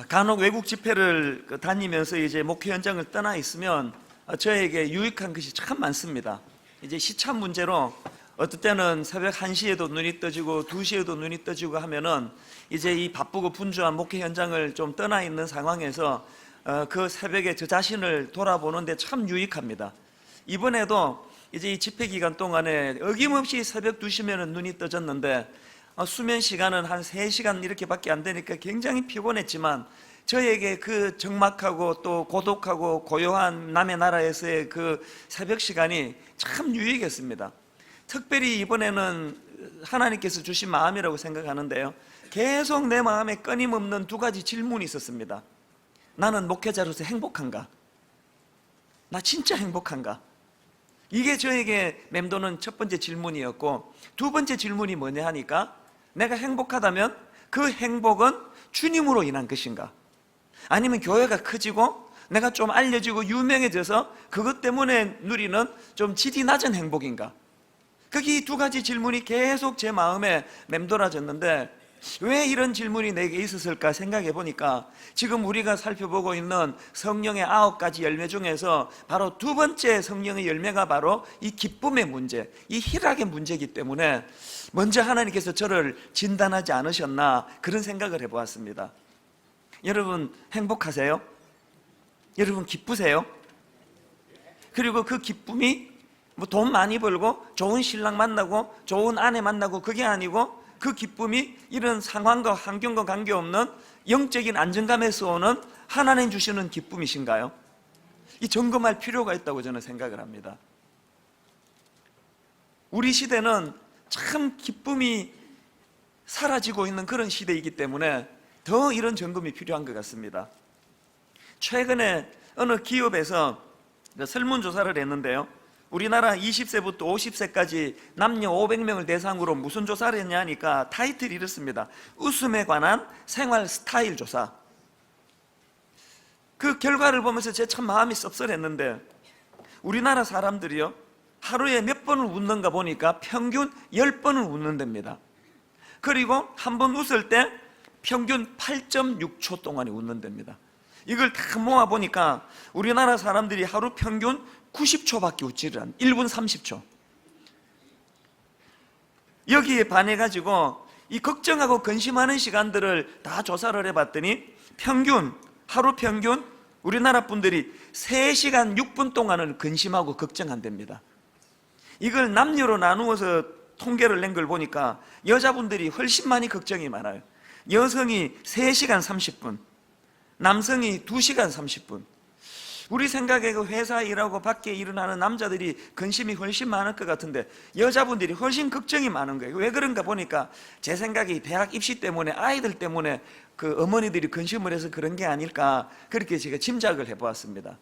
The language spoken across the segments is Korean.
간혹 외국 집회를 다니면서 이제 목회 현장을 떠나 있으면 저에게 유익한 것이 참 많습니다. 이제 시차 문제로 어떨 때는 새벽 1시에도 눈이 떠지고 2시에도 눈이 떠지고 하면은 이제 이 바쁘고 분주한 목회 현장을 좀 떠나 있는 상황에서 그 새벽에 저 자신을 돌아보는데 참 유익합니다. 이번에도 이제 이 집회 기간 동안에 어김없이 새벽 2시면은 눈이 떠졌는데 수면 시간은 한 3시간 이렇게밖에 안 되니까 굉장히 피곤했지만 저에게 그 적막하고 또 고독하고 고요한 남의 나라에서의 그 새벽 시간이 참 유익했습니다. 특별히 이번에는 하나님께서 주신 마음이라고 생각하는데요, 계속 내 마음에 끊임없는 2가지 질문이 있었습니다. 나는 목회자로서 행복한가? 나 진짜 행복한가? 이게 저에게 맴도는 첫 번째 질문이었고, 2번째 질문이 뭐냐 하니까, 내가 행복하다면 그 행복은 주님으로 인한 것인가? 아니면 교회가 커지고 내가 좀 알려지고 유명해져서 그것 때문에 누리는 좀 질이 낮은 행복인가? 이 2가지 질문이 계속 제 마음에 맴돌아졌는데, 왜 이런 질문이 내게 있었을까 생각해 보니까 지금 우리가 살펴보고 있는 성령의 9가지 열매 중에서 바로 2번째 성령의 열매가 바로 이 기쁨의 문제, 이 희락의 문제이기 때문에 먼저 하나님께서 저를 진단하지 않으셨나, 그런 생각을 해보았습니다. 여러분 행복하세요? 여러분 기쁘세요? 그리고 그 기쁨이 뭐 돈 많이 벌고 좋은 신랑 만나고 좋은 아내 만나고 그게 아니고, 그 기쁨이 이런 상황과 환경과 관계없는 영적인 안정감에서 오는 하나님 주시는 기쁨이신가요? 이 점검할 필요가 있다고 저는 생각을 합니다. 우리 시대는 참 기쁨이 사라지고 있는 그런 시대이기 때문에 더 이런 점검이 필요한 것 같습니다. 최근에 어느 기업에서 설문조사를 했는데요, 우리나라 20세부터 50세까지 남녀 500명을 대상으로 무슨 조사를 했냐 하니까 타이틀이 이렇습니다. 웃음에 관한 생활 스타일 조사. 그 결과를 보면서 제 참 마음이 씁쓸했는데, 우리나라 사람들이요, 하루에 몇 번을 웃는가 보니까 평균 10번을 웃는답니다. 그리고 한 번 웃을 때 평균 8.6초 동안에 웃는답니다. 이걸 다 모아보니까 우리나라 사람들이 하루 평균 90초밖에 웃지를 않아요. 1분 30초. 여기에 반해가지고 이 걱정하고 근심하는 시간들을 다 조사를 해봤더니 하루 평균 우리나라 분들이 3시간 6분 동안을 근심하고 걱정한답니다. 이걸 남녀로 나누어서 통계를 낸 걸 보니까 여자분들이 훨씬 많이 걱정이 많아요. 여성이 3시간 30분, 남성이 2시간 30분. 우리 생각에 그 회사 일하고 밖에 일어나는 남자들이 근심이 훨씬 많을 것 같은데 여자분들이 훨씬 걱정이 많은 거예요. 왜 그런가 보니까 제 생각이 대학 입시 때문에, 아이들 때문에 그 어머니들이 근심을 해서 그런 게 아닐까, 그렇게 제가 짐작을 해보았습니다.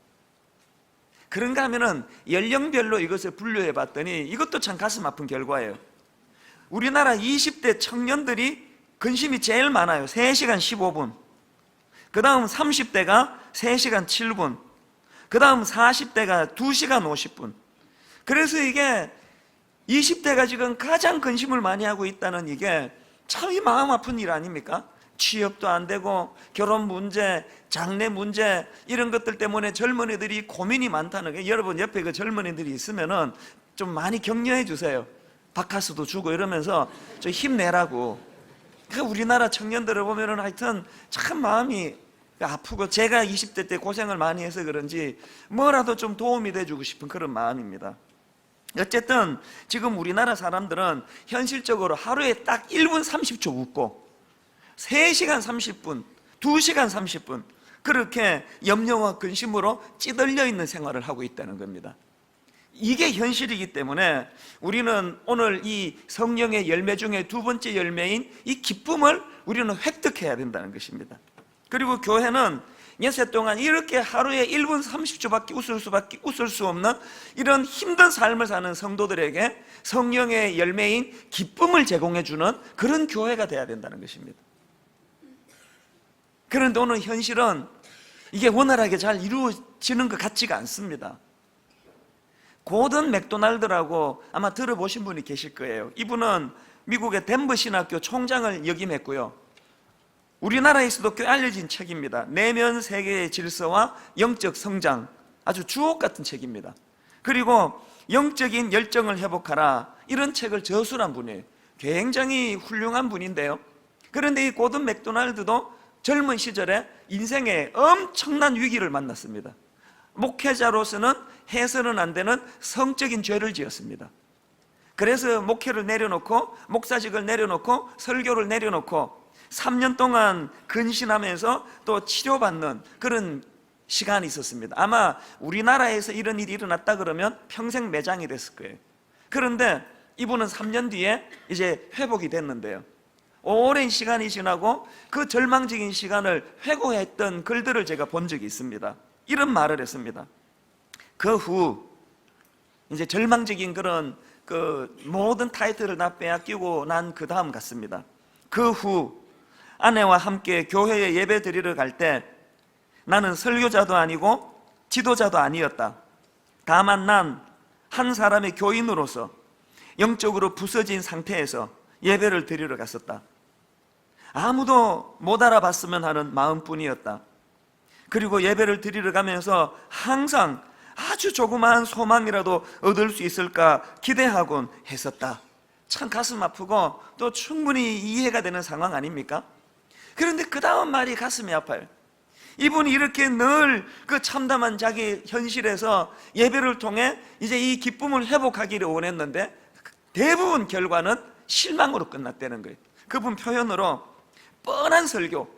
그런가 하면은 연령별로 이것을 분류해 봤더니 이것도 참 가슴 아픈 결과예요. 우리나라 20대 청년들이 근심이 제일 많아요. 3시간 15분. 그 다음 30대가 3시간 7분. 그 다음 40대가 2시간 50분. 그래서 이게 20대가 지금 가장 근심을 많이 하고 있다는, 이게 참 마음 아픈 일 아닙니까? 취업도 안 되고 결혼 문제, 장래 문제, 이런 것들 때문에 젊은이들이 고민이 많다는 게, 여러분 옆에 그 젊은이들이 있으면은 좀 많이 격려해 주세요. 바카스도 주고 이러면서 좀 힘내라고. 우리나라 청년들을 보면은 하여튼 참 마음이 아프고, 제가 20대 때 고생을 많이 해서 그런지 뭐라도 좀 도움이 돼주고 싶은 그런 마음입니다. 어쨌든 지금 우리나라 사람들은 현실적으로 하루에 딱 1분 30초 웃고 3시간 30분, 2시간 30분 그렇게 염려와 근심으로 찌들려 있는 생활을 하고 있다는 겁니다. 이게 현실이기 때문에 우리는 오늘 이 성령의 열매 중에 2번째 열매인 이 기쁨을 우리는 획득해야 된다는 것입니다. 그리고 교회는 연세 동안 이렇게 하루에 1분 30초밖에 웃을 수 없는 이런 힘든 삶을 사는 성도들에게 성령의 열매인 기쁨을 제공해주는 그런 교회가 돼야 된다는 것입니다. 그런데 오늘 현실은 이게 원활하게 잘 이루어지는 것 같지가 않습니다. 고든 맥도날드라고 아마 들어보신 분이 계실 거예요. 이분은 미국의 덴버 신학교 총장을 역임했고요, 우리나라에서도 꽤 알려진 책입니다. 내면 세계의 질서와 영적 성장, 아주 주옥 같은 책입니다. 그리고 영적인 열정을 회복하라, 이런 책을 저술한 분이에요. 굉장히 훌륭한 분인데요. 그런데 이 고든 맥도날드도 젊은 시절에 인생에 엄청난 위기를 만났습니다. 목회자로서는 해서는 안 되는 성적인 죄를 지었습니다. 그래서 목회를 내려놓고, 목사직을 내려놓고, 설교를 내려놓고 3년 동안 근신하면서 또 치료받는 그런 시간이 있었습니다. 아마 우리나라에서 이런 일이 일어났다 그러면 평생 매장이 됐을 거예요. 그런데 이분은 3년 뒤에 이제 회복이 됐는데요, 오랜 시간이 지나고 그 절망적인 시간을 회고했던 글들을 제가 본 적이 있습니다. 이런 말을 했습니다. 그 후 이제 절망적인 그런 모든 타이틀을 다 빼앗기고 난 그 다음 같습니다. 그 후 아내와 함께 교회에 예배 드리러 갈 때 나는 설교자도 아니고 지도자도 아니었다. 다만 난 한 사람의 교인으로서 영적으로 부서진 상태에서 예배를 드리러 갔었다. 아무도 못 알아봤으면 하는 마음뿐이었다. 그리고 예배를 드리러 가면서 항상 아주 조그마한 소망이라도 얻을 수 있을까 기대하곤 했었다. 참 가슴 아프고 또 충분히 이해가 되는 상황 아닙니까? 그런데 그 다음 말이 가슴이 아파요. 이분이 이렇게 늘 그 참담한 자기 현실에서 예배를 통해 이제 이 기쁨을 회복하기를 원했는데 대부분 결과는 실망으로 끝났다는 거예요. 그분 표현으로 뻔한 설교,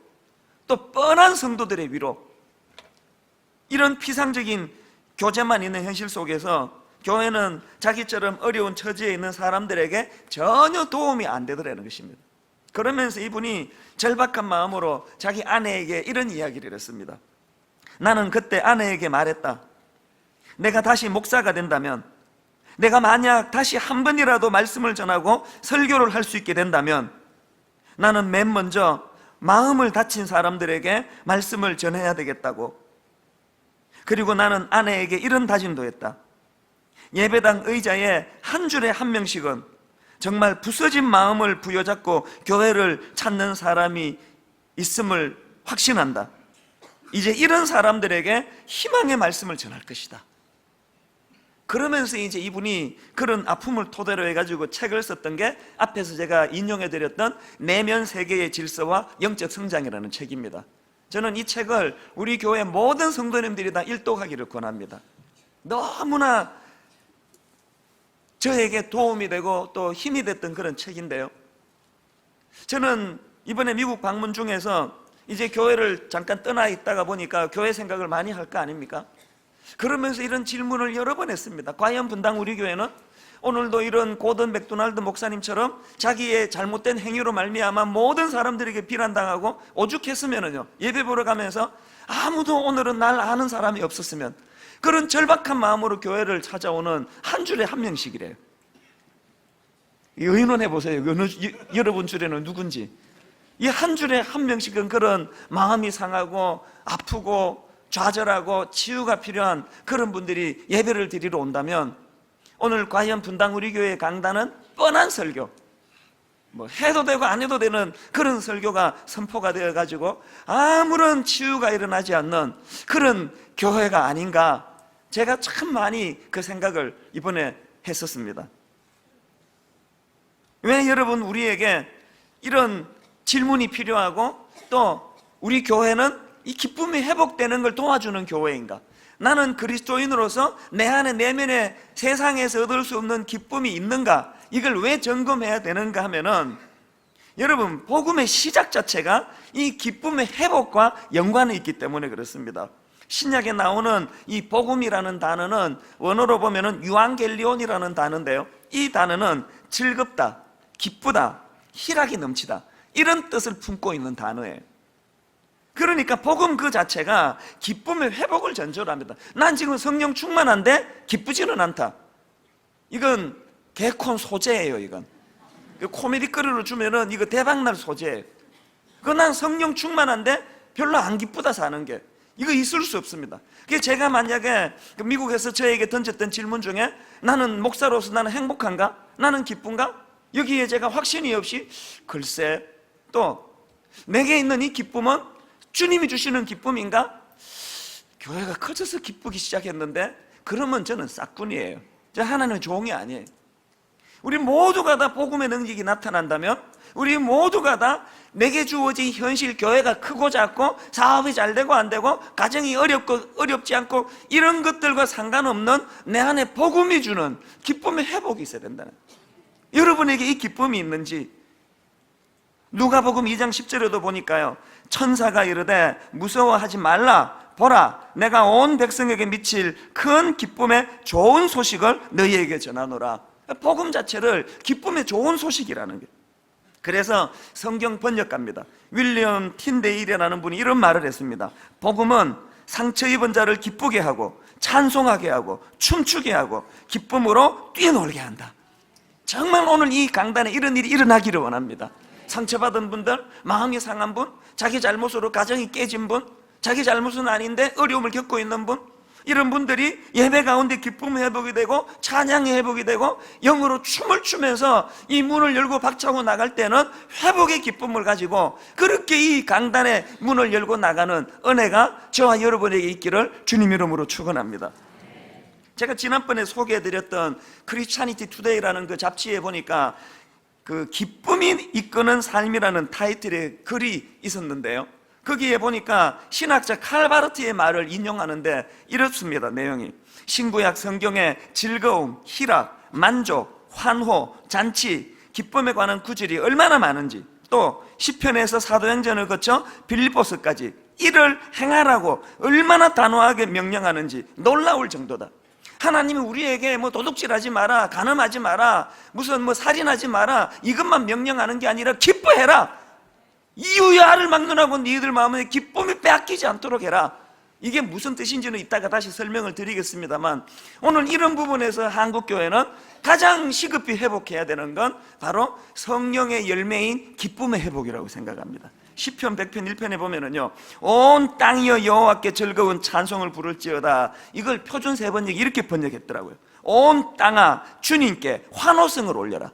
또 뻔한 성도들의 위로, 이런 피상적인 교제만 있는 현실 속에서 교회는 자기처럼 어려운 처지에 있는 사람들에게 전혀 도움이 안 되더라는 것입니다. 그러면서 이분이 절박한 마음으로 자기 아내에게 이런 이야기를 했습니다. 나는 그때 아내에게 말했다. 내가 다시 목사가 된다면, 내가 만약 다시 한 번이라도 말씀을 전하고 설교를 할 수 있게 된다면 나는 맨 먼저 마음을 다친 사람들에게 말씀을 전해야 되겠다고. 그리고 나는 아내에게 이런 다짐도 했다. 예배당 의자에 한 줄에 한 명씩은 정말 부서진 마음을 부여잡고 교회를 찾는 사람이 있음을 확신한다. 이제 이런 사람들에게 희망의 말씀을 전할 것이다. 그러면서 이제 이분이 그런 아픔을 토대로 해가지고 책을 썼던 게 앞에서 제가 인용해드렸던 내면 세계의 질서와 영적 성장이라는 책입니다. 저는 이 책을 우리 교회 모든 성도님들이 다 일독하기를 권합니다. 너무나 저에게 도움이 되고 또 힘이 됐던 그런 책인데요, 저는 이번에 미국 방문 중에서 이제 교회를 잠깐 떠나 있다가 보니까 교회 생각을 많이 할 거 아닙니까? 그러면서 이런 질문을 여러 번 했습니다. 과연 분당 우리 교회는 오늘도 이런 고든 맥도날드 목사님처럼 자기의 잘못된 행위로 말미암아 모든 사람들에게 비난당하고 오죽했으면요, 예배 보러 가면서 아무도 오늘은 날 아는 사람이 없었으면, 그런 절박한 마음으로 교회를 찾아오는 한 줄에 한 명씩이래요. 의논해 보세요. 여러분 줄에는 누군지. 이 한 줄에 한 명씩은 그런 마음이 상하고 아프고 좌절하고 치유가 필요한 그런 분들이 예배를 드리러 온다면, 오늘 과연 분당 우리 교회 강단은 뻔한 설교, 뭐 해도 되고 안 해도 되는 그런 설교가 선포가 되어가지고 아무런 치유가 일어나지 않는 그런 교회가 아닌가, 제가 참 많이 그 생각을 이번에 했었습니다. 왜 여러분 우리에게 이런 질문이 필요하고 또 우리 교회는 이 기쁨이 회복되는 걸 도와주는 교회인가? 나는 그리스도인으로서 내 안에 내면에 세상에서 얻을 수 없는 기쁨이 있는가? 이걸 왜 점검해야 되는가 하면은, 여러분 복음의 시작 자체가 이 기쁨의 회복과 연관이 있기 때문에 그렇습니다. 신약에 나오는 이 복음이라는 단어는 원어로 보면은 유앙겔리온이라는 단어인데요, 이 단어는 즐겁다, 기쁘다, 희락이 넘치다, 이런 뜻을 품고 있는 단어예요. 그러니까 복음 그 자체가 기쁨의 회복을 전제로 합니다. 난 지금 성령 충만한데 기쁘지는 않다, 이건 개콘 소재예요. 이건 코미디 거리로 주면은 이거 대박날 소재예요. 난 성령 충만한데 별로 안 기쁘다 사는 게, 이거 있을 수 없습니다. 그게 제가 만약에 미국에서 저에게 던졌던 질문 중에 나는 목사로서 나는 행복한가? 나는 기쁜가? 여기에 제가 확신이 없이 글쎄, 또 내게 있는 이 기쁨은 주님이 주시는 기쁨인가? 교회가 커져서 기쁘기 시작했는데 그러면 저는 싹군이에요. 저 하나님의 종이 아니에요. 우리 모두가 다 복음의 능력이 나타난다면, 우리 모두가 다 내게 주어진 현실, 교회가 크고 작고 사업이 잘 되고 안 되고 가정이 어렵고 어렵지 않고 이런 것들과 상관없는 내 안에 복음이 주는 기쁨의 회복이 있어야 된다는 거예요. 여러분에게 이 기쁨이 있는지, 누가복음 2장 10절에도 보니까요, 천사가 이르되 무서워하지 말라, 보라 내가 온 백성에게 미칠 큰 기쁨의 좋은 소식을 너희에게 전하노라. 복음 자체를 기쁨의 좋은 소식이라는 거예요. 그래서 성경 번역가입니다, 윌리엄 틴데일이라는 분이 이런 말을 했습니다. 복음은 상처 입은 자를 기쁘게 하고 찬송하게 하고 춤추게 하고 기쁨으로 뛰어놀게 한다. 정말 오늘 이 강단에 이런 일이 일어나기를 원합니다. 상처받은 분들, 마음이 상한 분, 자기 잘못으로 가정이 깨진 분, 자기 잘못은 아닌데 어려움을 겪고 있는 분, 이런 분들이 예배 가운데 기쁨 회복이 되고 찬양이 회복이 되고 영으로 춤을 추면서 이 문을 열고 박차고 나갈 때는 회복의 기쁨을 가지고 그렇게 이 강단의 문을 열고 나가는 은혜가 저와 여러분에게 있기를 주님 이름으로 축원합니다. 제가 지난번에 소개해드렸던 크리스찬니티 투데이라는 그 잡지에 보니까 그 기쁨이 이끄는 삶이라는 타이틀의 글이 있었는데요, 거기에 보니까 신학자 칼 바르트의 말을 인용하는데 이렇습니다. 내용이 신구약 성경의 즐거움, 희락, 만족, 환호, 잔치, 기쁨에 관한 구절이 얼마나 많은지, 또 시편에서 사도행전을 거쳐 빌립보서까지 이를 행하라고 얼마나 단호하게 명령하는지 놀라울 정도다. 하나님이 우리에게 뭐 도둑질하지 마라, 간음하지 마라, 무슨 뭐 살인하지 마라, 이것만 명령하는 게 아니라 기뻐해라. 이유야를 막론하고 너희들 마음에 기쁨이 빼앗기지 않도록 해라. 이게 무슨 뜻인지는 이따가 다시 설명을 드리겠습니다만, 오늘 이런 부분에서 한국교회는 가장 시급히 회복해야 되는 건 바로 성령의 열매인 기쁨의 회복이라고 생각합니다. 시편 100편 1편에 보면은요, 온 땅이여 여호와께 즐거운 찬송을 부를지어다. 이걸 표준 세번역 이렇게 번역했더라고요. 온 땅아 주님께 환호성을 올려라.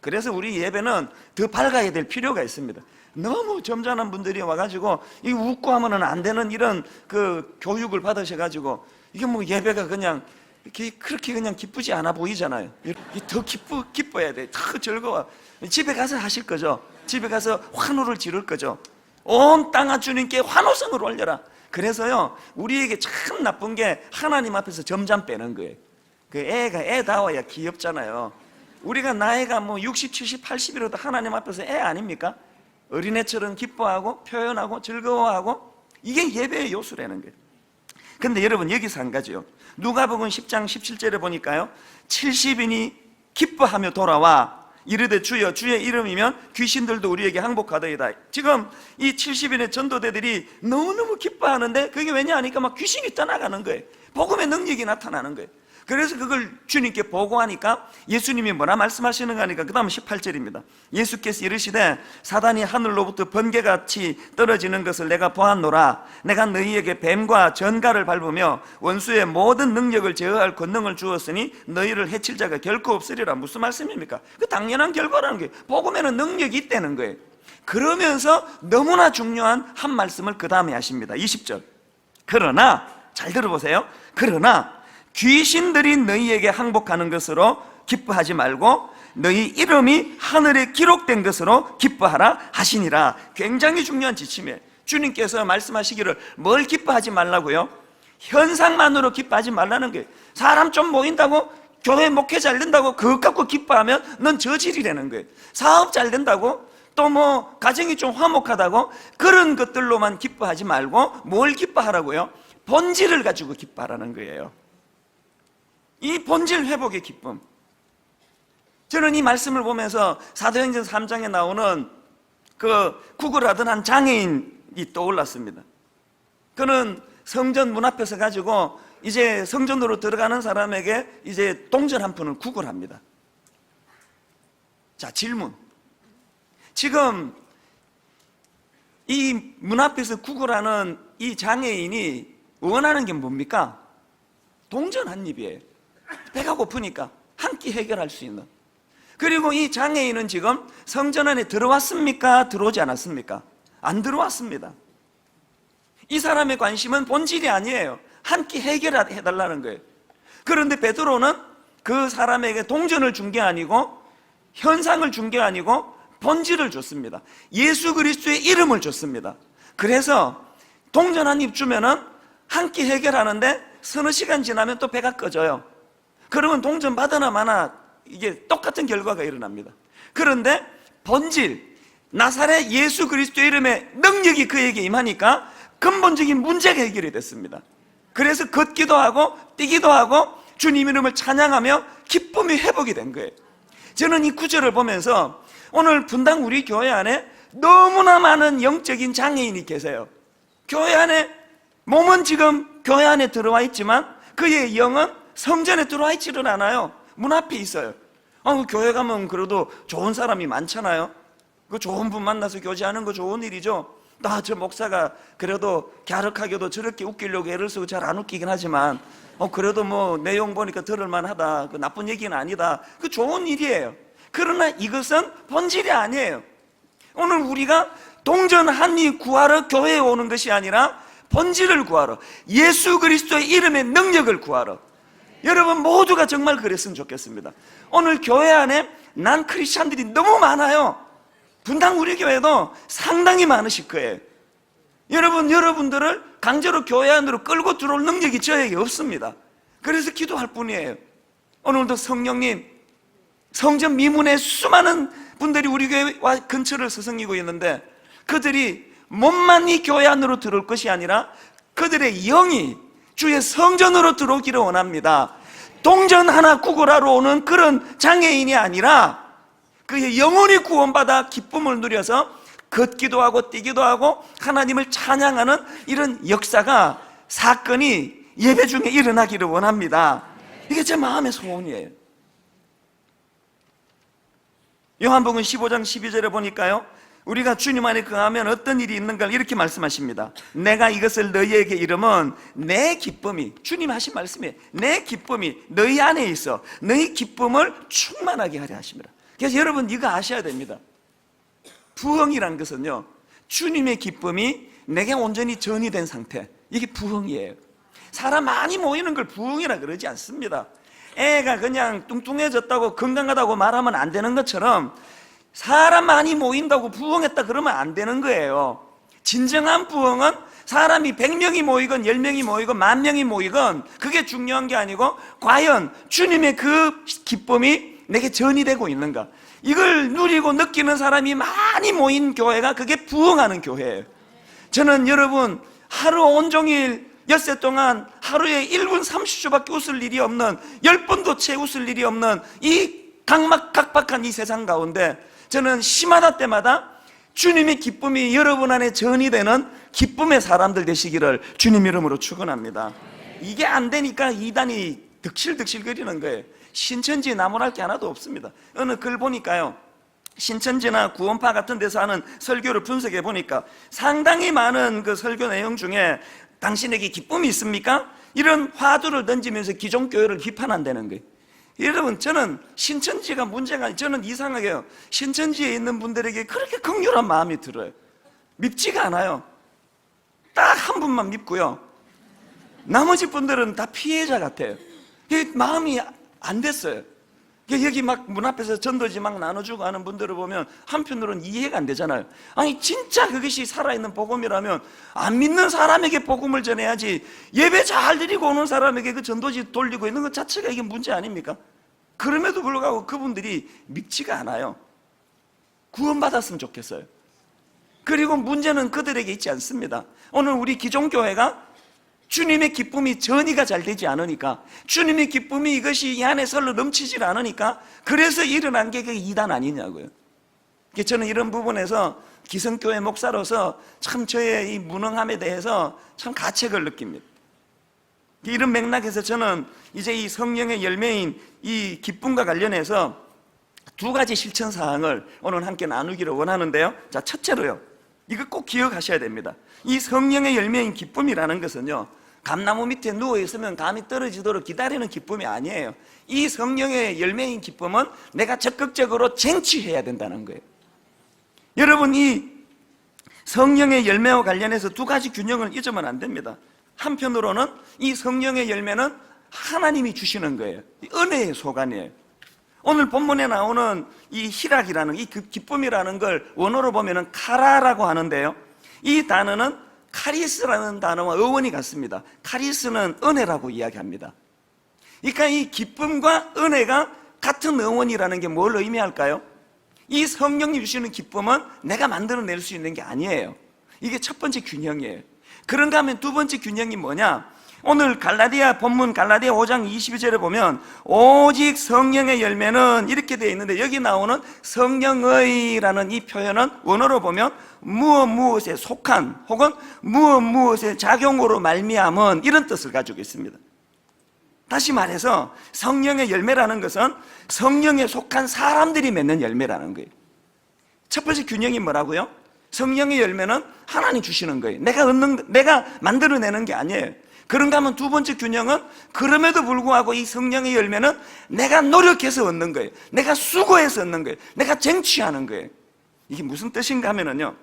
그래서 우리 예배는 더 밝아야 될 필요가 있습니다. 너무 점잖은 분들이 와가지고 이 웃고 하면은 안 되는 이런 그 교육을 받으셔가지고 이게 뭐 예배가 그냥 이렇게 그렇게 그냥 기쁘지 않아 보이잖아요. 더 기뻐야 돼. 더 즐거워. 집에 가서 하실 거죠. 집에 가서 환호를 지를 거죠. 온 땅아 주님께 환호성을 올려라. 그래서요, 우리에게 참 나쁜 게 하나님 앞에서 점잠 빼는 거예요. 그 애가 애다워야 귀엽잖아요. 우리가 나이가 뭐 60, 70, 80이라도 하나님 앞에서 애 아닙니까? 어린애처럼 기뻐하고 표현하고 즐거워하고, 이게 예배의 요소라는 거예요. 근데 여러분, 여기서 한 가지요. 누가복음 10장 17절에 보니까요, 70인이 기뻐하며 돌아와 이르되 주여 주의 이름이면 귀신들도 우리에게 항복하더이다. 지금 이 70인의 전도대들이 너무너무 기뻐하는데 그게 왜냐 하니까 막 귀신이 떠나가는 거예요. 복음의 능력이 나타나는 거예요. 그래서 그걸 주님께 보고하니까 예수님이 뭐라 말씀하시는가 하니까 그 다음 18절입니다. 예수께서 이르시되 사단이 하늘로부터 번개같이 떨어지는 것을 내가 보았노라. 내가 너희에게 뱀과 전갈을 밟으며 원수의 모든 능력을 제어할 권능을 주었으니 너희를 해칠 자가 결코 없으리라. 무슨 말씀입니까? 그 당연한 결과라는 거예요. 복음에는 능력이 있다는 거예요. 그러면서 너무나 중요한 한 말씀을 그 다음에 하십니다. 20절. 그러나, 잘 들어보세요. 그러나 귀신들이 너희에게 항복하는 것으로 기뻐하지 말고 너희 이름이 하늘에 기록된 것으로 기뻐하라 하시니라. 굉장히 중요한 지침이에요. 주님께서 말씀하시기를 뭘 기뻐하지 말라고요? 현상만으로 기뻐하지 말라는 거예요. 사람 좀 모인다고, 교회 목회 잘 된다고 그것 갖고 기뻐하면 넌 저질이라는 거예요. 사업 잘 된다고, 또 뭐 가정이 좀 화목하다고, 그런 것들로만 기뻐하지 말고 뭘 기뻐하라고요? 본질을 가지고 기뻐하라는 거예요. 이 본질 회복의 기쁨. 저는 이 말씀을 보면서 사도행전 3장에 나오는 그 구걸하던 한 장애인이 떠올랐습니다. 그는 성전 문 앞에서 가지고 이제 성전으로 들어가는 사람에게 이제 동전 한 푼을 구걸합니다. 자, 질문. 지금 이 문 앞에서 구걸하는 이 장애인이 원하는 게 뭡니까? 동전 한 입이에요. 배가 고프니까 한 끼 해결할 수 있는. 그리고 이 장애인은 지금 성전 안에 들어왔습니까? 들어오지 않았습니까? 안 들어왔습니다. 이 사람의 관심은 본질이 아니에요. 한 끼 해결해달라는 거예요. 그런데 베드로는 그 사람에게 동전을 준 게 아니고 현상을 준 게 아니고 본질을 줬습니다. 예수 그리스도의 이름을 줬습니다. 그래서 동전 한 입 주면은 한 끼 해결하는데 서너 시간 지나면 또 배가 꺼져요. 그러면 동전 받으나 마나 이게 똑같은 결과가 일어납니다. 그런데 본질, 나사렛 예수 그리스도의 이름의 능력이 그에게 임하니까 근본적인 문제가 해결이 됐습니다. 그래서 걷기도 하고 뛰기도 하고 주님 이름을 찬양하며 기쁨이 회복이 된 거예요. 저는 이 구절을 보면서 오늘 분당 우리 교회 안에 너무나 많은 영적인 장애인이 계세요. 교회 안에, 몸은 지금 교회 안에 들어와 있지만 그의 영은 성전에 들어와 있지는 않아요. 문 앞에 있어요. 교회 가면 그래도 좋은 사람이 많잖아요. 그 좋은 분 만나서 교제하는 거 좋은 일이죠. 저 목사가 그래도 갸륵하게도 저렇게 웃기려고 애를 쓰고 잘 안 웃기긴 하지만 그래도 뭐 내용 보니까 들을만하다, 그 나쁜 얘기는 아니다, 그 좋은 일이에요. 그러나 이것은 본질이 아니에요. 오늘 우리가 동전 한 입 구하러 교회에 오는 것이 아니라 본질을 구하러, 예수 그리스도의 이름의 능력을 구하러. 여러분 모두가 정말 그랬으면 좋겠습니다. 오늘 교회 안에 난 크리스찬들이 너무 많아요. 분당 우리 교회도 상당히 많으실 거예요. 여러분들을 강제로 교회 안으로 끌고 들어올 능력이 저에게 없습니다. 그래서 기도할 뿐이에요. 오늘도 성령님, 성전 미문에 수많은 분들이 우리 교회와 근처를 서성이고 있는데 그들이 몸만 이 교회 안으로 들어올 것이 아니라 그들의 영이 주의 성전으로 들어오기를 원합니다. 동전 하나 구걸하러 오는 그런 장애인이 아니라 그의 영혼이 구원받아 기쁨을 누려서 걷기도 하고 뛰기도 하고 하나님을 찬양하는 이런 역사가, 사건이 예배 중에 일어나기를 원합니다. 이게 제 마음의 소원이에요. 요한복음 15장 12절에 보니까요, 우리가 주님 안에 거하면 어떤 일이 있는가 이렇게 말씀하십니다. 내가 이것을 너희에게 이르면 내 기쁨이, 주님 하신 말씀이에요. 내 기쁨이 너희 안에 있어 너희 기쁨을 충만하게 하려 하십니다. 그래서 여러분 이거 아셔야 됩니다. 부흥이란 것은요, 주님의 기쁨이 내게 온전히 전이된 상태, 이게 부흥이에요. 사람 많이 모이는 걸 부흥이라 그러지 않습니다. 애가 그냥 뚱뚱해졌다고 건강하다고 말하면 안 되는 것처럼 사람 많이 모인다고 부흥했다 그러면 안 되는 거예요. 진정한 부흥은 사람이 100명이 모이건 10명이 모이건 10,000명이 모이건 그게 중요한 게 아니고 과연 주님의 그 기쁨이 내게 전이되고 있는가, 이걸 누리고 느끼는 사람이 많이 모인 교회가 그게 부흥하는 교회예요. 저는 여러분 하루 온종일 엿새 동안 하루에 1분 30초밖에 웃을 일이 없는, 10분도 채 웃을 일이 없는 이 각박한 이 세상 가운데 저는 시마다 때마다 주님의 기쁨이 여러분 안에 전이되는 기쁨의 사람들 되시기를 주님 이름으로 축원합니다. 이게 안 되니까 이단이 득실득실거리는 거예요. 신천지에 나무랄 게 하나도 없습니다. 어느 글 보니까요, 신천지나 구원파 같은 데서 하는 설교를 분석해 보니까 상당히 많은 그 설교 내용 중에 당신에게 기쁨이 있습니까? 이런 화두를 던지면서 기존교회를 비판한다는 거예요. 여러분, 저는 신천지가 문제가 아니에요. 저는 이상하게요, 신천지에 있는 분들에게 그렇게 긍휼한 마음이 들어요. 밉지가 않아요. 딱 한 분만 밉고요, 나머지 분들은 다 피해자 같아요. 마음이 안 됐어요. 여기 막 문 앞에서 전도지 막 나눠주고 하는 분들을 보면 한편으로는 이해가 안 되잖아요. 아니 진짜 그것이 살아있는 복음이라면 안 믿는 사람에게 복음을 전해야지, 예배 잘 드리고 오는 사람에게 그 전도지 돌리고 있는 것 자체가 이게 문제 아닙니까? 그럼에도 불구하고 그분들이 밉지가 않아요. 구원받았으면 좋겠어요. 그리고 문제는 그들에게 있지 않습니다. 오늘 우리 기존교회가 주님의 기쁨이 전이가 잘 되지 않으니까, 주님의 기쁨이 이것이 이 안에 설로 넘치질 않으니까, 그래서 일어난 게 그 이단 아니냐고요. 저는 이런 부분에서 기성교회 목사로서 참 저의 이 무능함에 대해서 참 가책을 느낍니다. 이런 맥락에서 저는 이제 이 성령의 열매인 이 기쁨과 관련해서 두 가지 실천 사항을 오늘 함께 나누기를 원하는데요. 자, 첫째로요, 이거 꼭 기억하셔야 됩니다. 이 성령의 열매인 기쁨이라는 것은요, 감나무 밑에 누워있으면 감이 떨어지도록 기다리는 기쁨이 아니에요. 이 성령의 열매인 기쁨은 내가 적극적으로 쟁취해야 된다는 거예요. 여러분, 이 성령의 열매와 관련해서 두 가지 균형을 잊으면 안 됩니다. 한편으로는 이 성령의 열매는 하나님이 주시는 거예요. 은혜의 소관이에요. 오늘 본문에 나오는 이 희락이라는, 이 기쁨이라는 걸 원어로 보면은 카라라고 하는데요, 이 단어는 카리스라는 단어와 어원이 같습니다. 카리스는 은혜라고 이야기합니다. 그러니까 이 기쁨과 은혜가 같은 어원이라는 게 뭘 의미할까요? 이 성령이 주시는 기쁨은 내가 만들어낼 수 있는 게 아니에요. 이게 첫 번째 균형이에요. 그런가 하면 두 번째 균형이 뭐냐? 오늘 갈라디아 본문 갈라디아 5장 22절에 보면 오직 성령의 열매는 이렇게 되어 있는데, 여기 나오는 성령의라는 이 표현은 원어로 보면 무엇에 속한 혹은 무엇의 작용으로 말미암은 이런 뜻을 가지고 있습니다. 다시 말해서 성령의 열매라는 것은 성령에 속한 사람들이 맺는 열매라는 거예요. 첫 번째 균형이 뭐라고요? 성령의 열매는 하나님 주시는 거예요. 내가 만들어내는 게 아니에요. 그런가 하면 두 번째 균형은 그럼에도 불구하고 이 성령의 열매는 내가 노력해서 얻는 거예요. 내가 수고해서 얻는 거예요. 내가 쟁취하는 거예요. 이게 무슨 뜻인가 하면요,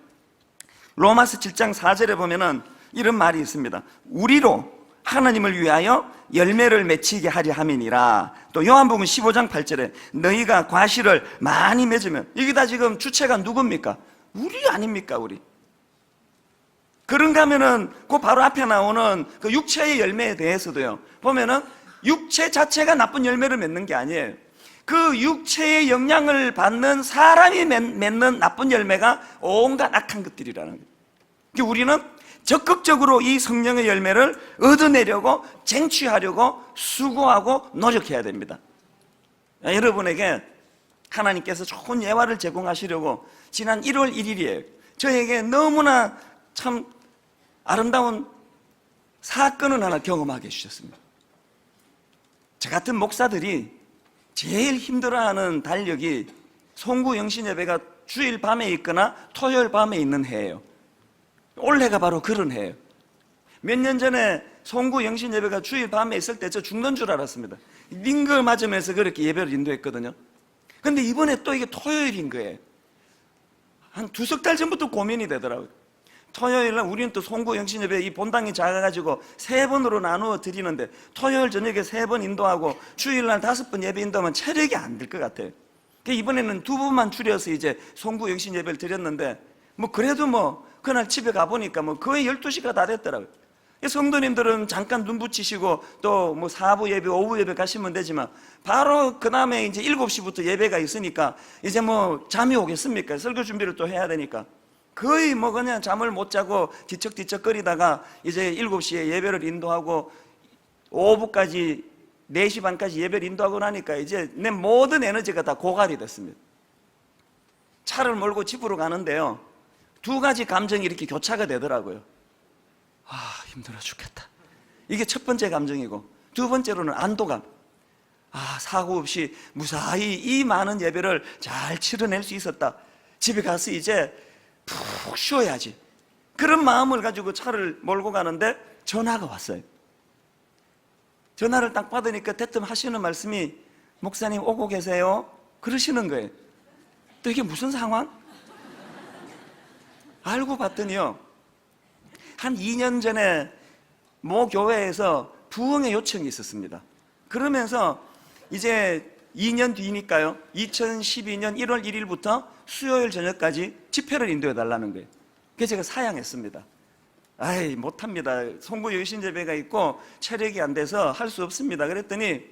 로마서 7장 4절에 보면은 이런 말이 있습니다. 우리로 하나님을 위하여 열매를 맺히게 하려 함이니라. 또 요한복음 15장 8절에 너희가 과실을 많이 맺으면, 이게 다 지금 주체가 누굽니까? 우리 아닙니까? 우리. 그런가 하면은 그 바로 앞에 나오는 그 육체의 열매에 대해서도요, 보면은 육체 자체가 나쁜 열매를 맺는 게 아니에요. 그 육체의 영향을 받는 사람이 맺는 나쁜 열매가 온갖 악한 것들이라는 거예요. 그러니까 우리는 적극적으로 이 성령의 열매를 얻어내려고 쟁취하려고 수고하고 노력해야 됩니다. 여러분에게 하나님께서 좋은 예화를 제공하시려고 지난 1월 1일이에요 저에게 너무나 참 아름다운 사건을 하나 경험하게 해주셨습니다. 저 같은 목사들이 제일 힘들어하는 달력이 송구 영신 예배가 주일 밤에 있거나 토요일 밤에 있는 해예요. 올해가 바로 그런 해예요. 몇 년 전에 송구 영신 예배가 주일 밤에 있을 때 저 죽는 줄 알았습니다. 링거 맞으면서 그렇게 예배를 인도했거든요. 근데 이번에 또 이게 토요일인 거예요. 한 두석 달 전부터 고민이 되더라고요. 토요일날 우리는 또 송구 영신 예배 이 본당이 작아가지고 3번으로 나누어 드리는데 토요일 저녁에 3번 인도하고 주일날 5번 예배 인도하면 체력이 안 될 것 같아요. 이번에는 2번만 줄여서 이제 송구 영신 예배를 드렸는데, 그래도 그날 집에 가보니까 거의 12시가 다 됐더라고요. 성도님들은 잠깐 눈 붙이시고 또 사부 예배, 오후 예배 가시면 되지만 바로 그 다음에 이제 7시부터 예배가 있으니까 이제 잠이 오겠습니까? 설교 준비를 또 해야 되니까 거의 그냥 잠을 못 자고 뒤척뒤척 거리다가 이제 7시에 예배를 인도하고 오후까지 4시 반까지 예배를 인도하고 나니까 이제 내 모든 에너지가 다 고갈이 됐습니다. 차를 몰고 집으로 가는데요, 두 가지 감정이 이렇게 교차가 되더라고요. 힘들어 죽겠다. 이게 첫 번째 감정이고, 두 번째로는 안도감. 사고 없이 무사히 이 많은 예배를 잘 치러낼 수 있었다. 집에 가서 이제 푹 쉬어야지. 그런 마음을 가지고 차를 몰고 가는데 전화가 왔어요. 전화를 딱 받으니까 대뜸 하시는 말씀이 목사님 오고 계세요? 그러시는 거예요. 또 이게 무슨 상황? 알고 봤더니요, 한 2년 전에 모 교회에서 부흥의 요청이 있었습니다. 그러면서 이제 2년 뒤니까요, 2012년 1월 1일부터 수요일 저녁까지 집회를 인도해 달라는 거예요. 그래서 제가 사양했습니다. 못합니다. 송구 여신 예배가 있고 체력이 안 돼서 할 수 없습니다. 그랬더니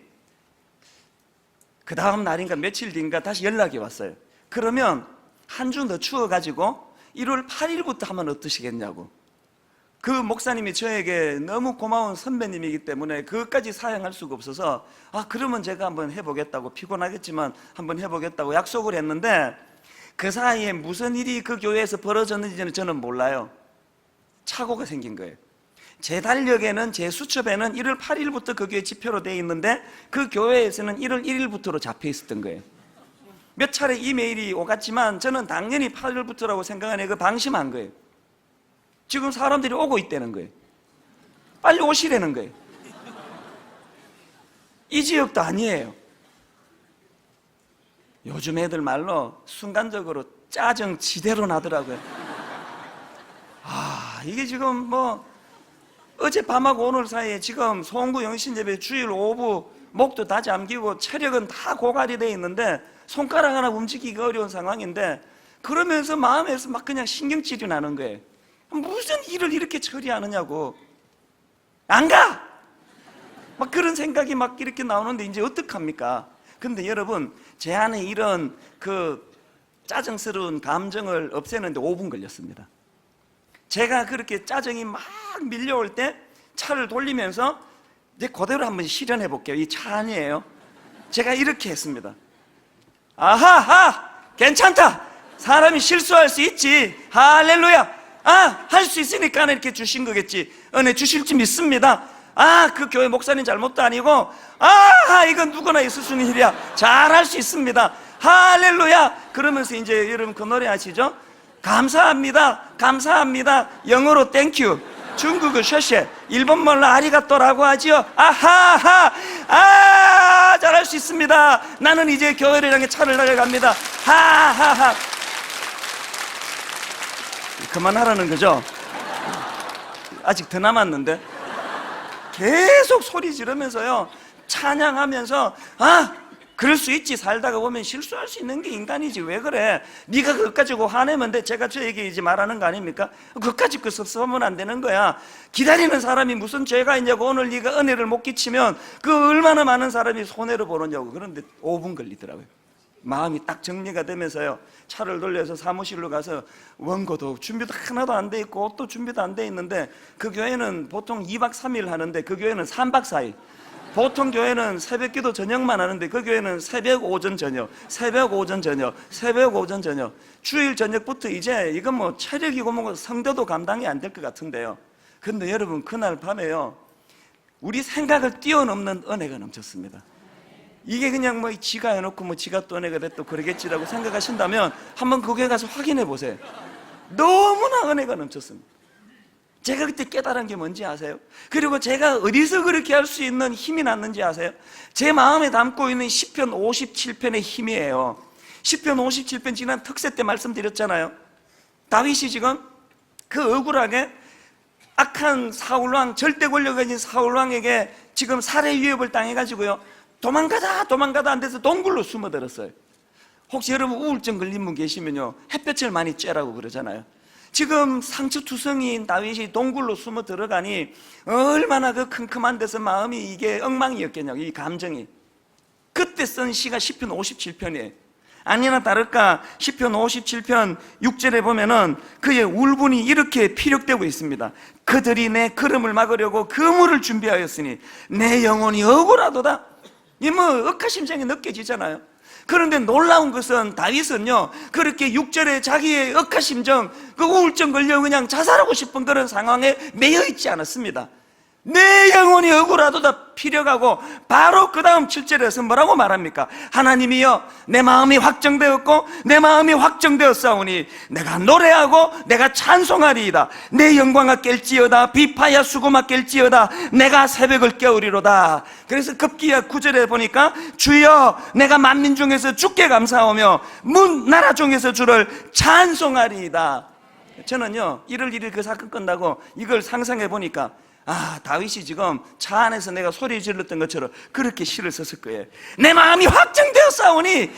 그 다음 날인가 며칠 뒤인가 다시 연락이 왔어요. 그러면 한 주 늦추어가지고 1월 8일부터 하면 어떠시겠냐고. 그 목사님이 저에게 너무 고마운 선배님이기 때문에 그것까지 사양할 수가 없어서 그러면 제가 한번 해보겠다고, 피곤하겠지만 한번 해보겠다고 약속을 했는데, 그 사이에 무슨 일이 그 교회에서 벌어졌는지는 저는 몰라요. 착오가 생긴 거예요. 제 달력에는, 제 수첩에는 1월 8일부터 그 교회 집회로 되어 있는데 그 교회에서는 1월 1일부터로 잡혀 있었던 거예요. 몇 차례 이메일이 오갔지만 저는 당연히 8일부터라고 생각하니 방심한 거예요. 지금 사람들이 오고 있다는 거예요. 빨리 오시라는 거예요. 이 지역도 아니에요. 요즘 애들 말로 순간적으로 짜증 지대로 나더라고요. 이게 지금 뭐 어제 밤하고 오늘 사이에 지금 송구 영신예배 주일 오후 목도 다 잠기고 체력은 다 고갈이 돼 있는데 손가락 하나 움직이기 어려운 상황인데, 그러면서 마음에서 막 그냥 신경질이 나는 거예요. 무슨 일을 이렇게 처리하느냐고. 안 가! 막 그런 생각이 막 이렇게 나오는데 이제 어떡합니까? 근데 여러분, 제 안에 이런 그 짜증스러운 감정을 없애는데 5분 걸렸습니다. 제가 그렇게 짜증이 막 밀려올 때 차를 돌리면서 이제 그대로 한번 실현해 볼게요. 이 차 안이에요. 제가 이렇게 했습니다. 아하하! 괜찮다! 사람이 실수할 수 있지. 할렐루야! 할 수 있으니까 이렇게 주신 거겠지. 은혜 주실 줄 믿습니다. 그 교회 목사님 잘못도 아니고, 이건 누구나 있을 수 있는 일이야. 잘할 수 있습니다. 할렐루야! 그러면서 이제 여러분 그 노래 아시죠? 감사합니다. 감사합니다. 영어로 땡큐. 중국어 셔쉐. 일본말로 아리가또라고 하지요. 아하하! 잘할 수 있습니다. 나는 이제 교회를 향해 차를 달려갑니다. 하하하! 그만하라는 거죠? 아직 더 남았는데. 계속 소리 지르면서요, 찬양하면서 그럴 수 있지. 살다가 보면 실수할 수 있는 게 인간이지. 왜 그래? 네가 그것 가지고 화내면 돼. 제가 저에게 이제 말하는 거 아닙니까? 그것까지 그 섭섭하면 안 되는 거야. 기다리는 사람이 무슨 죄가 있냐고. 오늘 네가 은혜를 못 끼치면 그 얼마나 많은 사람이 손해를 보느냐고. 그런데 5분 걸리더라고요. 마음이 딱 정리가 되면서요, 차를 돌려서 사무실로 가서 원고도 준비도 하나도 안 돼 있고 옷도 준비도 안 돼 있는데, 그 교회는 보통 2박 3일 하는데 그 교회는 3박 4일. 보통 교회는 새벽기도 저녁만 하는데 그 교회는 새벽 오전 저녁, 새벽 오전 저녁, 새벽 오전 저녁. 주일 저녁부터 이제 이건 뭐 체력이고 뭐고 성도도 감당이 안 될 것 같은데요. 근데 여러분, 그날 밤에요, 우리 생각을 뛰어넘는 은혜가 넘쳤습니다. 이게 그냥 뭐 지가 해놓고 뭐 지가 또 은혜가 됐고 그러겠지라고 생각하신다면 한번 그 교회 가서 확인해 보세요. 너무나 은혜가 넘쳤습니다. 제가 그때 깨달은 게 뭔지 아세요? 그리고 제가 어디서 그렇게 할 수 있는 힘이 났는지 아세요? 제 마음에 담고 있는 시편 57편의 힘이에요. 시편 57편 지난 특세 때 말씀드렸잖아요. 다윗이 지금 그 억울하게 악한 사울왕, 절대 권력을 가진 사울왕에게 지금 살해 위협을 당해가지고요, 도망가다 안 돼서 동굴로 숨어들었어요. 혹시 여러분 우울증 걸린 분 계시면요, 햇볕을 많이 쬐라고 그러잖아요. 지금 상처투성이인 다윗이 동굴로 숨어 들어가니 얼마나 그 큼큼한 데서 마음이 이게 엉망이었겠냐고, 이 감정이. 그때 쓴 시가 시편 57편이에요 아니나 다를까 시편 57편 6절에 보면은 그의 울분이 이렇게 피력되고 있습니다. 그들이 내 걸음을 막으려고 그물을 준비하였으니 내 영혼이 억울하도다. 이 뭐 억하심정이 느껴지잖아요. 그런데 놀라운 것은 다윗은요, 그렇게 6절에 자기의 억하심정, 그 우울증 걸려 그냥 자살하고 싶은 그런 상황에 매여 있지 않았습니다. 내 영혼이 억울하도다 피력하고 바로 그 다음 7절에서 뭐라고 말합니까? 하나님이여, 내 마음이 확정되었고 내 마음이 확정되었사오니 내가 노래하고 내가 찬송하리이다. 내 영광아 깰지어다. 비파야 수고마 깰지어다. 내가 새벽을 깨우리로다. 그래서 급기야 9절에 보니까 주여, 내가 만민 중에서 주께 감사하며 문 나라 중에서 주를 찬송하리이다. 저는요, 1월 1일 그 사건 끝나고 이걸 상상해 보니까 다윗이 지금 차 안에서 내가 소리 질렀던 것처럼 그렇게 시를 썼을 거예요. 내 마음이 확정되었사오니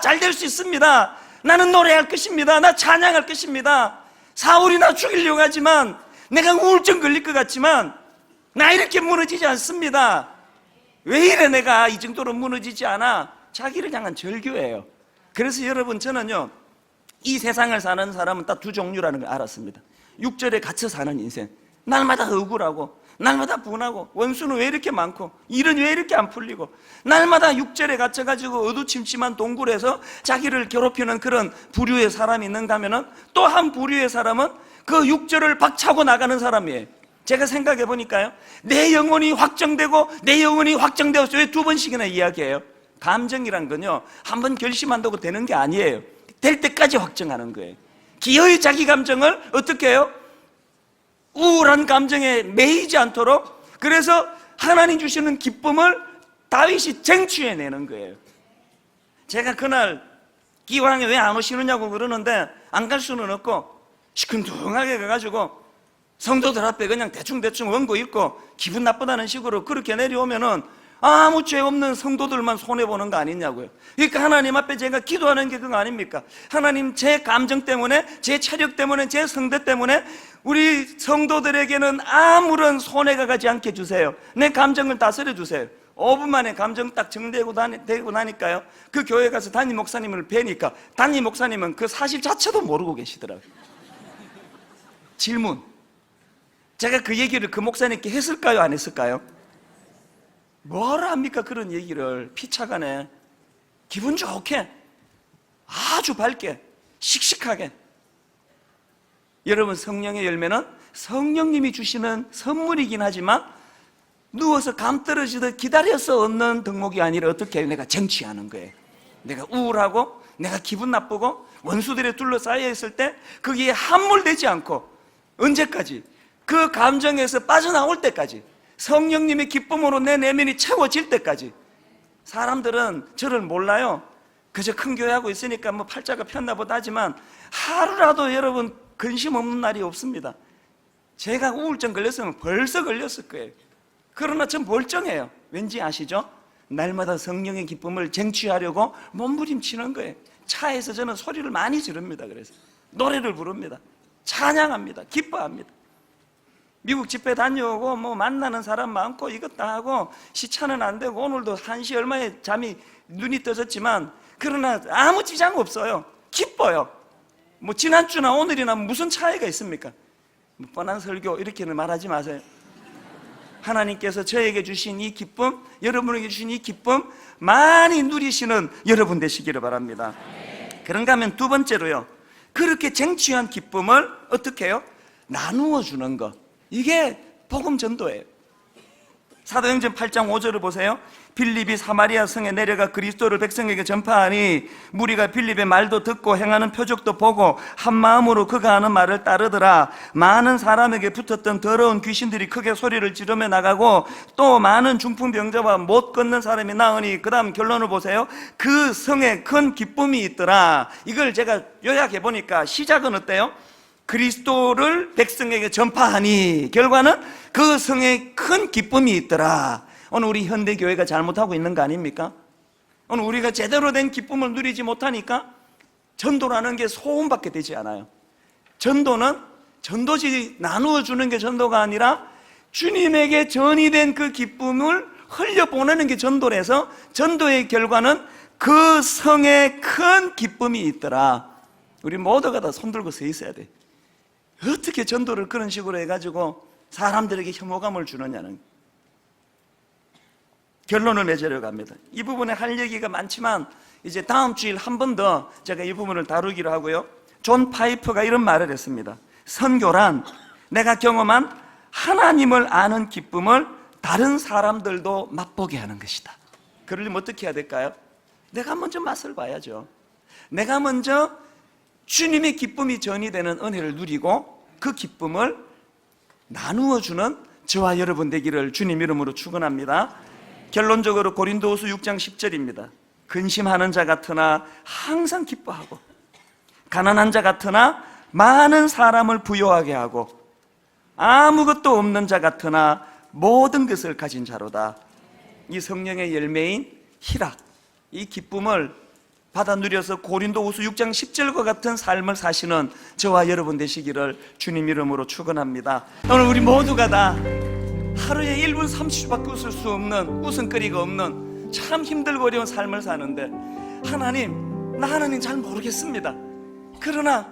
잘 될 수 있습니다. 나는 노래할 것입니다. 나 찬양할 것입니다. 사울이 나 죽이려고 하지만, 내가 우울증 걸릴 것 같지만 나 이렇게 무너지지 않습니다. 왜 이래 내가 이 정도로 무너지지 않아? 자기를 향한 절규예요. 그래서 여러분, 저는요, 이 세상을 사는 사람은 딱 두 종류라는 걸 알았습니다. 6절에 갇혀 사는 인생, 날마다 억울하고 날마다 분하고 원수는 왜 이렇게 많고 일은 왜 이렇게 안 풀리고 날마다 6절에 갇혀가지고 어두침침한 동굴에서 자기를 괴롭히는 그런 부류의 사람이 있는가 하면은, 또 한 부류의 사람은 그 6절을 박차고 나가는 사람이에요. 제가 생각해 보니까요, 내 영혼이 확정되고 내 영혼이 확정되었어요. 왜 두 번씩이나 이야기해요? 감정이란 건요, 한 번 결심한다고 되는 게 아니에요. 될 때까지 확정하는 거예요. 기어이 자기 감정을 어떻게 해요? 우울한 감정에 매이지 않도록, 그래서 하나님 주시는 기쁨을 다윗이 쟁취해내는 거예요. 제가 그날 기왕에 왜 안 오시느냐고 그러는데 안 갈 수는 없고, 시큰둥하게 가가지고 성도들 앞에 그냥 대충대충 원고 읽고 기분 나쁘다는 식으로 그렇게 내려오면은 아무 죄 없는 성도들만 손해보는 거 아니냐고요. 그러니까 하나님 앞에 제가 기도하는 게 그거 아닙니까? 하나님, 제 감정 때문에, 제 체력 때문에, 제 성대 때문에 우리 성도들에게는 아무런 손해가 가지 않게 주세요. 내 감정을 다스려 주세요. 5분 만에 감정 딱 정되고 나니까요, 그 교회 가서 담임 목사님을 뵈니까 담임 목사님은 그 사실 자체도 모르고 계시더라고요. 질문, 제가 그 얘기를 그 목사님께 했을까요, 안 했을까요? 뭐라 합니까? 그런 얘기를 피차간에 기분 좋게 아주 밝게 씩씩하게. 여러분, 성령의 열매는 성령님이 주시는 선물이긴 하지만 누워서 감 떨어지듯 기다려서 얻는 덕목이 아니라 어떻게 해요? 내가 쟁취하는 거예요. 내가 우울하고 내가 기분 나쁘고 원수들에 둘러싸여 있을 때 거기에 함몰되지 않고 언제까지? 그 감정에서 빠져나올 때까지, 성령님의 기쁨으로 내 내면이 채워질 때까지. 사람들은 저를 몰라요. 그저 큰 교회 하고 있으니까 뭐 팔자가 폈나 보다 하지만 하루라도 여러분 근심 없는 날이 없습니다. 제가 우울증 걸렸으면 벌써 걸렸을 거예요. 그러나 전 멀쩡해요. 왠지 아시죠? 날마다 성령의 기쁨을 쟁취하려고 몸부림치는 거예요. 차에서 저는 소리를 많이 지릅니다. 그래서 노래를 부릅니다. 찬양합니다. 기뻐합니다. 미국 집회 다녀오고 뭐 만나는 사람 많고 이것 다 하고 시차는 안 되고 오늘도 1시 얼마에 잠이 눈이 떠졌지만 그러나 아무 지장 없어요. 기뻐요. 뭐 지난주나 오늘이나 무슨 차이가 있습니까? 뭐 뻔한 설교 이렇게는 말하지 마세요. 하나님께서 저에게 주신 이 기쁨, 여러분에게 주신 이 기쁨 많이 누리시는 여러분 되시기를 바랍니다. 그런가 하면 두 번째로요, 그렇게 쟁취한 기쁨을 어떻게 해요? 나누어 주는 것. 이게 복음 전도예요. 사도행전 8장 5절을 보세요. 빌립이 사마리아 성에 내려가 그리스도를 백성에게 전파하니 무리가 빌립의 말도 듣고 행하는 표적도 보고 한 마음으로 그가 하는 말을 따르더라. 많은 사람에게 붙었던 더러운 귀신들이 크게 소리를 지르며 나가고 또 많은 중풍병자와 못 걷는 사람이 나으니, 그 다음 결론을 보세요. 그 성에 큰 기쁨이 있더라. 이걸 제가 요약해 보니까 시작은 어때요? 그리스도를 백성에게 전파하니 결과는 그 성에 큰 기쁨이 있더라. 오늘 우리 현대교회가 잘못하고 있는 거 아닙니까? 오늘 우리가 제대로 된 기쁨을 누리지 못하니까 전도라는 게 소음밖에 되지 않아요. 전도는 전도지 나누어 주는 게 전도가 아니라 주님에게 전이된 그 기쁨을 흘려보내는 게 전도라서 전도의 결과는 그 성에 큰 기쁨이 있더라. 우리 모두가 다 손들고 서 있어야 돼. 어떻게 전도를 그런 식으로 해가지고 사람들에게 혐오감을 주느냐는, 결론을 맺으려고 합니다. 이 부분에 할 얘기가 많지만 이제 다음 주일 한 번 더 제가 이 부분을 다루기로 하고요. 존 파이퍼가 이런 말을 했습니다. 선교란 내가 경험한 하나님을 아는 기쁨을 다른 사람들도 맛보게 하는 것이다. 그러려면 어떻게 해야 될까요? 내가 먼저 맛을 봐야죠. 내가 먼저 주님의 기쁨이 전이되는 은혜를 누리고 그 기쁨을 나누어주는 저와 여러분 되기를 주님 이름으로 축원합니다. 결론적으로 고린도후서 6장 10절입니다. 근심하는 자 같으나 항상 기뻐하고 가난한 자 같으나 많은 사람을 부요하게 하고 아무것도 없는 자 같으나 모든 것을 가진 자로다. 이 성령의 열매인 희락, 이 기쁨을 받아 누려서 고린도후서 6장 10절과 같은 삶을 사시는 저와 여러분 되시기를 주님 이름으로 축원합니다. 오늘 우리 모두가 다 하루에 1분 30초밖에 웃을 수 없는, 웃음거리가 없는 참 힘들고 어려운 삶을 사는데 하나님, 나 하나님 잘 모르겠습니다. 그러나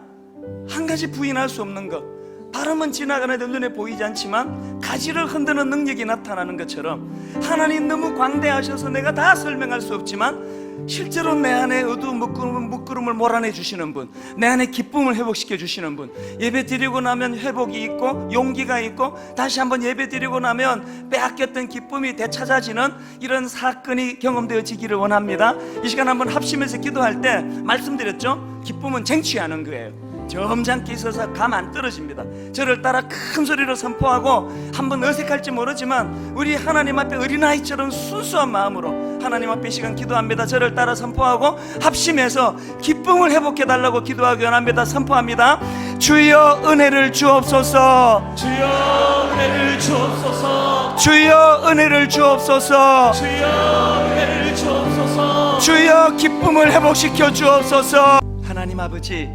한 가지 부인할 수 없는 것, 바람은 지나가는데 눈에 보이지 않지만 가지를 흔드는 능력이 나타나는 것처럼 하나님 너무 광대하셔서 내가 다 설명할 수 없지만 실제로 내 안에 어두운 묶구름을 몰아내 주시는 분, 내 안에 기쁨을 회복시켜 주시는 분, 예배 드리고 나면 회복이 있고 용기가 있고 다시 한번 예배 드리고 나면 빼앗겼던 기쁨이 되찾아지는 이런 사건이 경험되어지기를 원합니다. 이 시간 한번 합심해서 기도할 때 말씀드렸죠? 기쁨은 쟁취하는 거예요. 점잖게 있어서 감 안 떨어집니다. 저를 따라 큰 소리로 선포하고 한번 어색할지 모르지만 우리 하나님 앞에 어린아이처럼 순수한 마음으로 하나님 앞에 이 시간 기도합니다. 저를 따라 선포하고 합심해서 기쁨을 회복해달라고 기도하기 원합니다. 선포합니다. 주여 은혜를 주옵소서. 주여 은혜를 주옵소서. 주여 은혜를 주옵소서. 주여 은혜를 주옵소서. 주여 기쁨을 회복시켜 주옵소서. 하나님 아버지,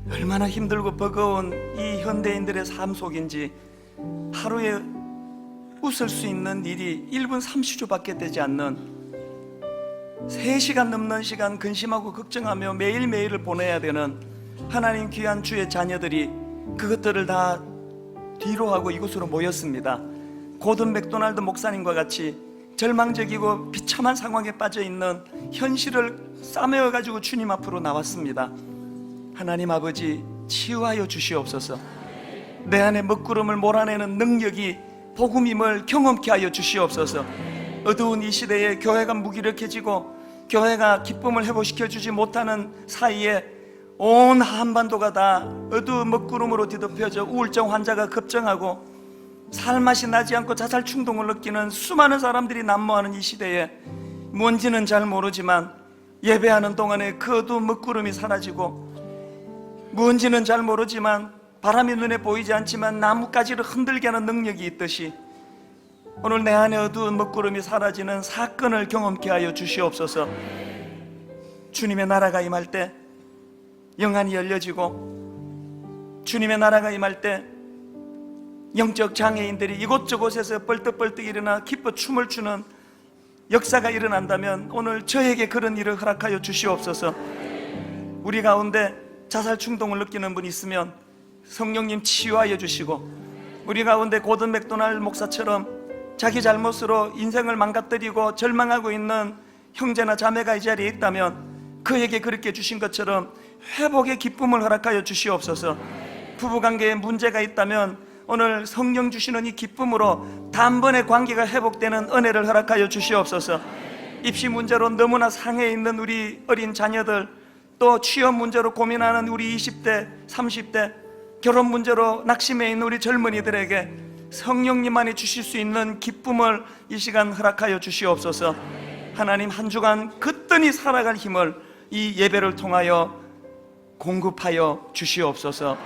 얼마나 힘들고 버거운 이 현대인들의 삶 속인지 하루에 웃을 수 있는 일이 1분 30초밖에 되지 않는 3시간 넘는 시간 근심하고 걱정하며 매일매일을 보내야 되는 하나님 귀한 주의 자녀들이 그것들을 다 뒤로하고 이곳으로 모였습니다. 고든 맥도날드 목사님과 같이 절망적이고 비참한 상황에 빠져있는 현실을 싸매어가지고 주님 앞으로 나왔습니다. 하나님 아버지, 치유하여 주시옵소서. 내 안에 먹구름을 몰아내는 능력이 복음임을 경험케 하여 주시옵소서. 어두운 이 시대에 교회가 무기력해지고 교회가 기쁨을 회복시켜 주지 못하는 사이에 온 한반도가 다 어두운 먹구름으로 뒤덮여져 우울증 환자가 급증하고 살맛이 나지 않고 자살 충동을 느끼는 수많은 사람들이 난무하는 이 시대에 뭔지는 잘 모르지만 예배하는 동안에 그 어두운 먹구름이 사라지고, 뭔지는 잘 모르지만 바람이 눈에 보이지 않지만 나뭇가지를 흔들게 하는 능력이 있듯이 오늘 내 안에 어두운 먹구름이 사라지는 사건을 경험케 하여 주시옵소서. 주님의 나라가 임할 때 영안이 열려지고, 주님의 나라가 임할 때 영적 장애인들이 이곳저곳에서 벌떡벌떡 일어나 기뻐 춤을 추는 역사가 일어난다면 오늘 저에게 그런 일을 허락하여 주시옵소서. 우리 가운데 자살 충동을 느끼는 분이 있으면 성령님 치유하여 주시고, 우리 가운데 고든 맥도날드 목사처럼 자기 잘못으로 인생을 망가뜨리고 절망하고 있는 형제나 자매가 이 자리에 있다면 그에게 그렇게 주신 것처럼 회복의 기쁨을 허락하여 주시옵소서. 부부관계에 문제가 있다면 오늘 성령 주시는 이 기쁨으로 단번에 관계가 회복되는 은혜를 허락하여 주시옵소서. 입시 문제로 너무나 상해 있는 우리 어린 자녀들, 또 취업 문제로 고민하는 우리 20대, 30대, 결혼 문제로 낙심해 있는 우리 젊은이들에게 성령님만이 주실 수 있는 기쁨을 이 시간 허락하여 주시옵소서. 하나님, 한 주간 거뜬히 살아갈 힘을 이 예배를 통하여 공급하여 주시옵소서.